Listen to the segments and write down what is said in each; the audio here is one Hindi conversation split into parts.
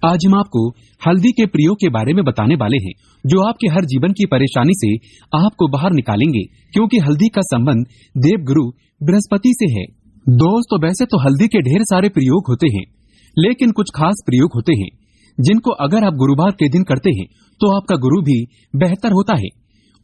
आज हम आपको हल्दी के प्रयोग के बारे में बताने वाले हैं, जो आपके हर जीवन की परेशानी से आपको बाहर निकालेंगे, क्योंकि हल्दी का संबंध देवगुरु बृहस्पति से है। दोस्तों, वैसे तो हल्दी के ढेर सारे प्रयोग होते हैं, लेकिन कुछ खास प्रयोग होते हैं जिनको अगर आप गुरुवार के दिन करते हैं तो आपका गुरु भी बेहतर होता है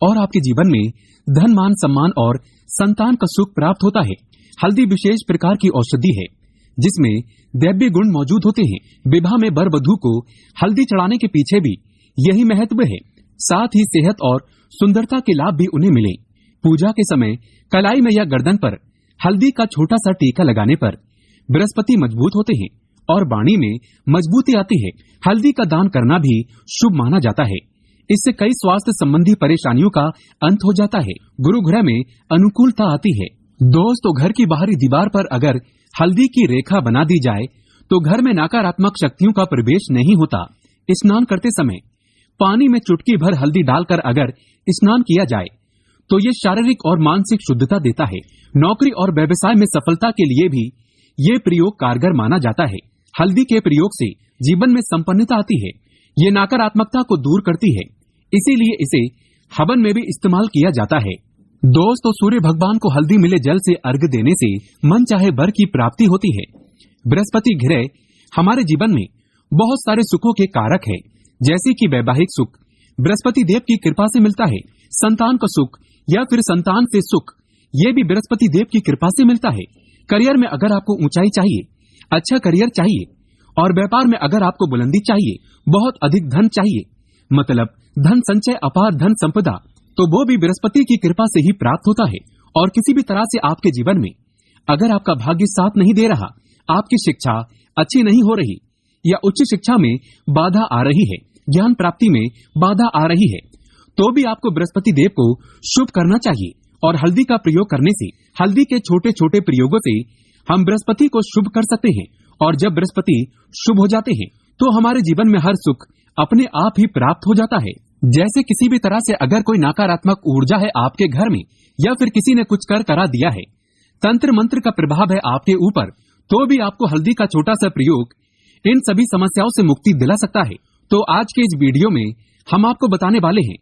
और आपके जीवन में धन, मान, सम्मान और संतान का सुख प्राप्त होता है। हल्दी विशेष प्रकार की औषधि है जिसमें दैवीय गुण मौजूद होते हैं। विवाह में वर वधू को हल्दी चढ़ाने के पीछे भी यही महत्व है। साथ ही सेहत और सुंदरता के लाभ भी उन्हें मिले। पूजा के समय कलाई में या गर्दन पर हल्दी का छोटा सा टीका लगाने पर बृहस्पति मजबूत होते हैं और वाणी में मजबूती आती है। हल्दी का दान करना भी शुभ माना जाता है। इससे कई स्वास्थ्य संबंधी परेशानियों का अंत हो जाता है। गुरु ग्रह में अनुकूलता आती है। दोस्तों, घर की बाहरी दीवार पर अगर हल्दी की रेखा बना दी जाए तो घर में नकारात्मक शक्तियों का प्रवेश नहीं होता। स्नान करते समय पानी में चुटकी भर हल्दी डालकर अगर स्नान किया जाए तो ये शारीरिक और मानसिक शुद्धता देता है। नौकरी और व्यवसाय में सफलता के लिए भी ये प्रयोग कारगर माना जाता है। हल्दी के प्रयोग से जीवन में संपन्नता आती है। ये नकारात्मकता को दूर करती है, इसीलिए इसे हवन में भी इस्तेमाल किया जाता है। दोस्तों, सूर्य भगवान को हल्दी मिले जल से अर्घ्य देने से मन चाहे वर की प्राप्ति होती है। बृहस्पति ग्रह हमारे जीवन में बहुत सारे सुखों के कारक है, जैसे कि वैवाहिक सुख बृहस्पति देव की कृपा से मिलता है। संतान का सुख या फिर संतान से सुख, ये भी बृहस्पति देव की कृपा से मिलता है। करियर में अगर आपको ऊंचाई चाहिए, अच्छा करियर चाहिए, और व्यापार में अगर आपको बुलंदी चाहिए, बहुत अधिक धन चाहिए, मतलब धन संचय, अपार धन संपदा, तो वो भी बृहस्पति की कृपा से ही प्राप्त होता है। और किसी भी तरह से आपके जीवन में अगर आपका भाग्य साथ नहीं दे रहा, आपकी शिक्षा अच्छी नहीं हो रही या उच्च शिक्षा में बाधा आ रही है, ज्ञान प्राप्ति में बाधा आ रही है, तो भी आपको बृहस्पति देव को शुभ करना चाहिए। और हल्दी का प्रयोग करने से, हल्दी के छोटे छोटे प्रयोगों से हम बृहस्पति को शुभ कर सकते हैं। और जब बृहस्पति शुभ हो जाते हैं तो हमारे जीवन में हर सुख अपने आप ही प्राप्त हो जाता है। जैसे किसी भी तरह से अगर कोई नकारात्मक ऊर्जा है आपके घर में, या फिर किसी ने कुछ कर करा दिया है, तंत्र मंत्र का प्रभाव है आपके ऊपर, तो भी आपको हल्दी का छोटा सा प्रयोग इन सभी समस्याओं से मुक्ति दिला सकता है। तो आज के इस वीडियो में हम आपको बताने वाले हैं,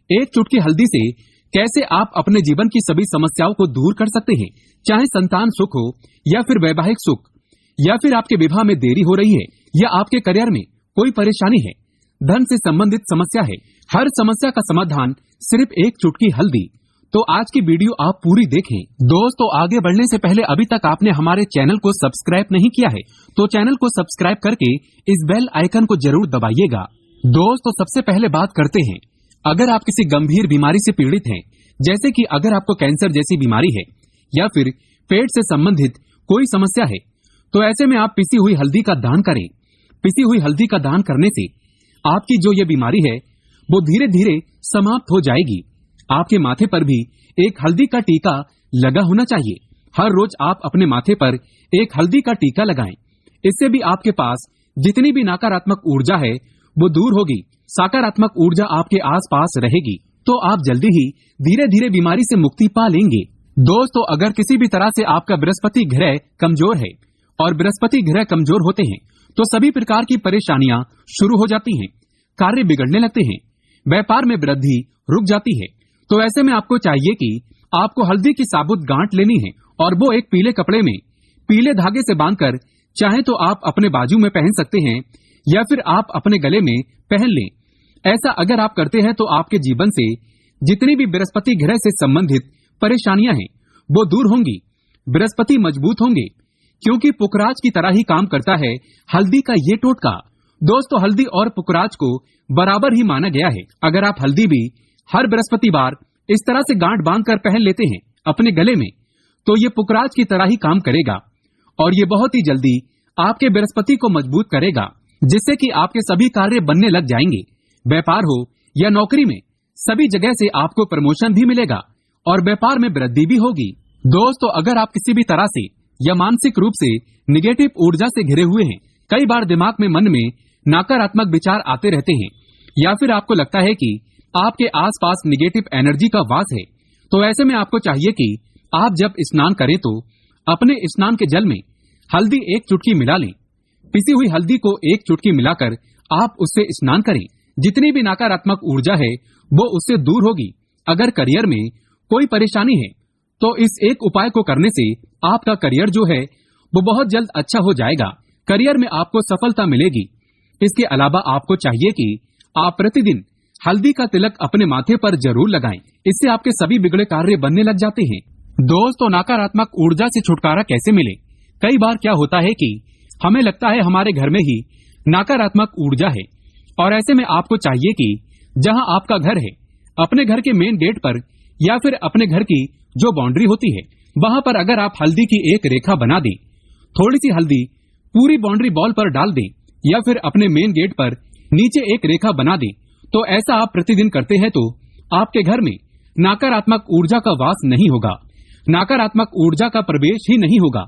एक चुटकी हल्दी से कैसे आप अपने जीवन की सभी समस्याओं को दूर कर सकते हैं। चाहे संतान सुख हो या फिर वैवाहिक सुख, या फिर आपके विवाह में देरी हो रही है, या आपके करियर में कोई परेशानी है, धन से संबंधित समस्या है, हर समस्या का समाधान सिर्फ एक चुटकी हल्दी। तो आज की वीडियो आप पूरी देखें। दोस्तों, आगे बढ़ने से पहले अभी तक आपने हमारे चैनल को सब्सक्राइब नहीं किया है तो चैनल को सब्सक्राइब करके इस बेल आइकन को जरूर दबाइएगा। दोस्तों, सबसे पहले बात करते हैं, अगर आप किसी गंभीर बीमारी से पीड़ित हैं, जैसे कि अगर आपको कैंसर जैसी बीमारी है या फिर पेट से संबंधित कोई समस्या है, तो ऐसे में आप पिसी हुई हल्दी का दान करें। पिसी हुई हल्दी का दान करने से आपकी जो ये बीमारी है वो धीरे धीरे समाप्त हो जाएगी। आपके माथे पर भी एक हल्दी का टीका लगा होना चाहिए। हर रोज आप अपने माथे पर एक हल्दी का टीका लगाएं। इससे भी आपके पास जितनी भी नकारात्मक ऊर्जा है वो दूर होगी, सकारात्मक ऊर्जा आपके आसपास रहेगी, तो आप जल्दी ही धीरे धीरे बीमारी से मुक्ति पा लेंगे। दोस्तों, अगर किसी भी तरह से आपका बृहस्पति ग्रह कमजोर है, और बृहस्पति ग्रह कमजोर होते हैं तो सभी प्रकार की परेशानियां शुरू हो जाती हैं, कार्य बिगड़ने लगते हैं, व्यापार में वृद्धि रुक जाती है। तो ऐसे में आपको चाहिए कि आपको हल्दी की साबुत गांठ लेनी है और वो एक पीले कपड़े में पीले धागे से बांधकर, चाहे तो आप अपने बाजू में पहन सकते हैं या फिर आप अपने गले में पहन लें। ऐसा अगर आप करते हैं तो आपके जीवन से जितनी भी बृहस्पति ग्रह से संबंधित परेशानियां हैं वो दूर होंगी। बृहस्पति मजबूत होंगे, क्योंकि पुखराज की तरह ही काम करता है हल्दी का ये टोटका। दोस्तों, हल्दी और पुखराज को बराबर ही माना गया है। अगर आप हल्दी भी हर बृहस्पतिवार इस तरह से गांठ बांधकर पहन लेते हैं अपने गले में, तो ये पुखराज की तरह ही काम करेगा और ये बहुत ही जल्दी आपके बृहस्पति को मजबूत करेगा, जिससे कि आपके सभी कार्य बनने लग जाएंगे। व्यापार हो या नौकरी में, सभी जगह से आपको प्रमोशन भी मिलेगा और व्यापार में वृद्धि भी होगी। दोस्तों, अगर आप किसी भी तरह से या मानसिक रूप से निगेटिव ऊर्जा से घिरे हुए हैं, कई बार दिमाग में, मन में नकारात्मक विचार आते रहते हैं, या फिर आपको लगता है कि आपके आसपास निगेटिव एनर्जी का वास है, तो ऐसे में आपको चाहिए कि आप जब स्नान करें तो अपने स्नान के जल में हल्दी एक चुटकी मिला लें। पिसी हुई हल्दी को एक चुटकी मिलाकर आप उससे स्नान करें। जितनी भी नकारात्मक ऊर्जा है वो उससे दूर होगी। अगर करियर में कोई परेशानी है तो इस एक उपाय को करने से आपका करियर जो है वो बहुत जल्द अच्छा हो जाएगा। करियर में आपको सफलता मिलेगी। इसके अलावा आपको चाहिए कि आप प्रतिदिन हल्दी का तिलक अपने माथे पर जरूर लगाएं। इससे आपके सभी बिगड़े कार्य बनने लग जाते हैं। दोस्तों, नकारात्मक ऊर्जा से छुटकारा कैसे मिले? कई बार क्या होता है कि हमें लगता है हमारे घर में ही नकारात्मक ऊर्जा है, और ऐसे में आपको चाहिए कि जहां आपका घर है, अपने घर के मेन गेट पर या फिर अपने घर की जो बाउंड्री होती है वहां पर अगर आप हल्दी की एक रेखा बना दें, थोड़ी सी हल्दी पूरी बाउंड्री वॉल पर डाल दें या फिर अपने मेन गेट पर नीचे एक रेखा बना दें, तो ऐसा आप प्रतिदिन करते हैं तो आपके घर में नकारात्मक ऊर्जा का वास नहीं होगा, नकारात्मक ऊर्जा का प्रवेश ही नहीं होगा।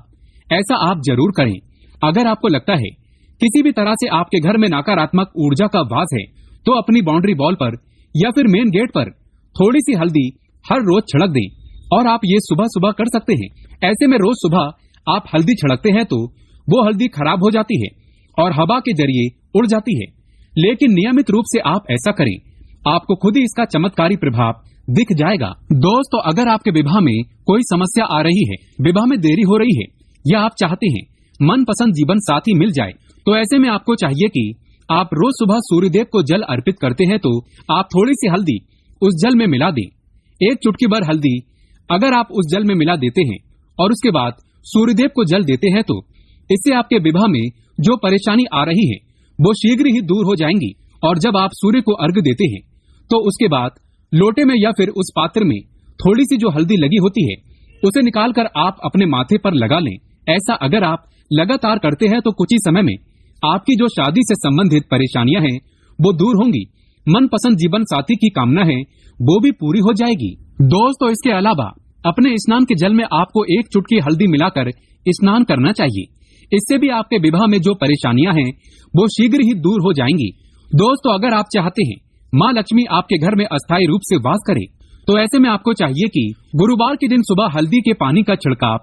ऐसा आप जरूर करें। अगर आपको लगता है किसी भी तरह से आपके घर में नकारात्मक ऊर्जा का वास है तो अपनी बाउंड्री वॉल पर या फिर मेन गेट पर थोड़ी सी हल्दी हर रोज छिड़क दें, और आप ये सुबह सुबह कर सकते हैं। ऐसे में रोज सुबह आप हल्दी छिड़कते हैं तो वो हल्दी खराब हो जाती है और हवा के जरिए उड़ जाती है, लेकिन नियमित रूप से आप ऐसा करें, आपको खुद ही इसका चमत्कारी प्रभाव दिख जाएगा। दोस्तों, अगर आपके विवाह में कोई समस्या आ रही है, विवाह में देरी हो रही है, या आप चाहते हैं मनपसंद जीवन साथी मिल जाए, तो ऐसे में आपको चाहिए कि आप रोज सुबह सूर्यदेव को जल अर्पित करते हैं तो आप थोड़ी सी हल्दी उस जल में मिला दें। एक चुटकी भर हल्दी अगर आप उस जल में मिला देते हैं और उसके बाद सूर्यदेव को जल देते हैं तो इससे आपके विवाह में जो परेशानी आ रही है वो शीघ्र ही दूर हो जाएंगी। और जब आप सूर्य को अर्घ्य देते हैं तो उसके बाद लोटे में या फिर उस पात्र में थोड़ी सी जो हल्दी लगी होती है उसे निकालकर आप अपने माथे पर लगा लें। ऐसा अगर आप लगातार करते हैं तो कुछ ही समय में आपकी जो शादी से संबंधित परेशानियां हैं वो दूर होंगी, मनपसंद जीवन साथी की कामना है वो भी पूरी हो जाएगी। दोस्तों, इसके अलावा अपने स्नान के जल में आपको एक चुटकी हल्दी मिलाकर स्नान करना चाहिए। इससे भी आपके विवाह में जो परेशानियां हैं वो शीघ्र ही दूर हो जाएंगी। दोस्तों, अगर आप चाहते हैं माँ लक्ष्मी आपके घर में अस्थायी रूप से वास करे तो ऐसे में आपको चाहिए कि गुरुवार के दिन सुबह हल्दी के पानी का छिड़काव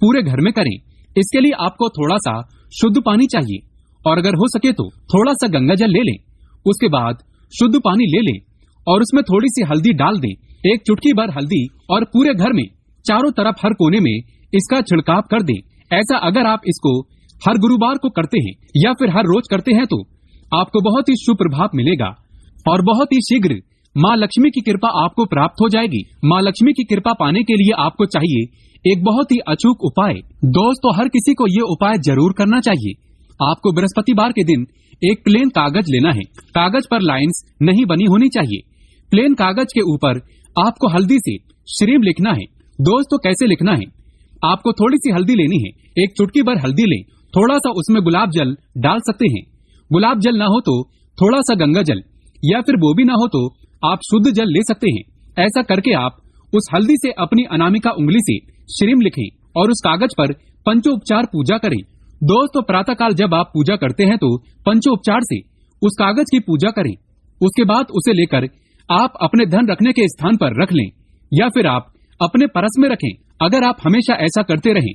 पूरे घर में करें। इसके लिए आपको थोड़ा सा शुद्ध पानी चाहिए, और अगर हो सके तो थोड़ा सा गंगा जल ले लें। उसके बाद शुद्ध पानी ले लें और उसमें थोड़ी सी हल्दी डाल दें, एक चुटकी भर हल्दी, और पूरे घर में चारों तरफ हर कोने में इसका छिड़काव कर दें। ऐसा अगर आप इसको हर गुरुवार को करते हैं या फिर हर रोज करते हैं तो आपको बहुत ही शुभ प्रभाव मिलेगा और बहुत ही शीघ्र माँ लक्ष्मी की कृपा आपको प्राप्त हो जाएगी। माँ लक्ष्मी की कृपा पाने के लिए आपको चाहिए एक बहुत ही अचूक उपाय। दोस्तों, हर किसी को ये उपाय जरूर करना चाहिए। आपको बृहस्पतिवार के दिन एक प्लेन कागज लेना है। कागज पर लाइंस नहीं बनी होनी चाहिए। प्लेन कागज के ऊपर आपको हल्दी से श्रीम लिखना है। दोस्तों, कैसे लिखना है? आपको थोड़ी सी हल्दी लेनी है, एक चुटकी भर हल्दी लें, थोड़ा सा उसमें गुलाब जल डाल सकते हैं। गुलाब जल ना हो तो थोड़ा सा गंगा जल, या फिर वो भी ना हो तो आप शुद्ध जल ले सकते हैं। ऐसा करके आप उस हल्दी से अपनी अनामिका उंगली से श्रीम लिखें और उस कागज पर पंचोपचार पूजा करें। दोस्तों, प्रातःकाल जब आप पूजा करते हैं तो पंचोपचार से उस कागज की पूजा करें। उसके बाद उसे लेकर आप अपने धन रखने के स्थान पर रख लें या फिर आप अपने परस में रखें। अगर आप हमेशा ऐसा करते रहें,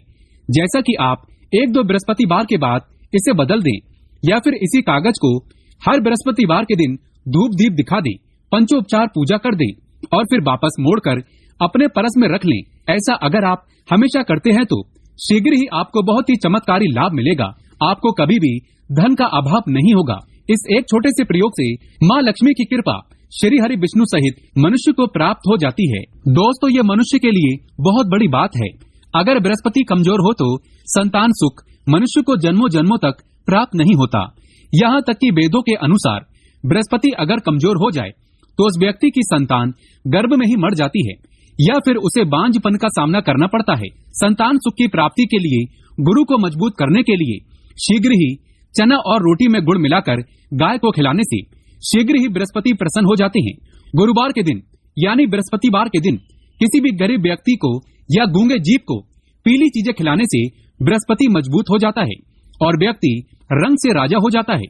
जैसा कि आप एक दो बृहस्पतिवार के बाद इसे बदल दें या फिर इसी कागज को हर बृहस्पतिवार के दिन धूप दीप दिखा दें, पंचोपचार पूजा कर दें और फिर वापस मोड़कर अपने परस में रख लें। ऐसा अगर आप हमेशा करते हैं तो शीघ्र ही आपको बहुत ही चमत्कारी लाभ मिलेगा। आपको कभी भी धन का अभाव नहीं होगा। इस एक छोटे से प्रयोग से माँ लक्ष्मी की कृपा श्री हरि विष्णु सहित मनुष्य को प्राप्त हो जाती है। दोस्तों, ये मनुष्य के लिए बहुत बड़ी बात है। अगर बृहस्पति कमजोर हो तो संतान सुख मनुष्य को जन्मों जन्मों तक प्राप्त नहीं होता। यहाँ तक कि वेदों के अनुसार बृहस्पति अगर कमजोर हो जाए तो उस व्यक्ति की संतान गर्भ में ही मर जाती है या फिर उसे बांझपन का सामना करना पड़ता है। संतान सुख की प्राप्ति के लिए गुरु को मजबूत करने के लिए शीघ्र ही चना और रोटी में गुड़ मिलाकर गाय को खिलाने से शीघ्र ही बृहस्पति प्रसन्न हो जाते हैं। गुरुवार के दिन यानी बृहस्पतिवार के दिन किसी भी गरीब व्यक्ति को या गूंगे जीव को पीली चीजें खिलाने से बृहस्पति मजबूत हो जाता है और व्यक्ति रंग से राजा हो जाता है।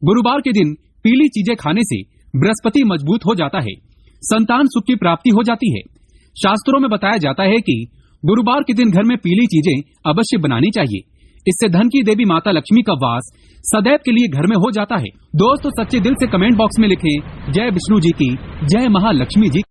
गुरुवार के दिन पीली चीजें खाने से बृहस्पति मजबूत हो जाता है, संतान सुख की प्राप्ति हो जाती है। शास्त्रों में बताया जाता है कि गुरुवार के दिन घर में पीली चीजें अवश्य बनानी चाहिए। इससे धन की देवी माता लक्ष्मी का वास सदैव के लिए घर में हो जाता है। दोस्तों, सच्चे दिल से कमेंट बॉक्स में लिखें जय विष्णु जी की, जय महालक्ष्मी जी।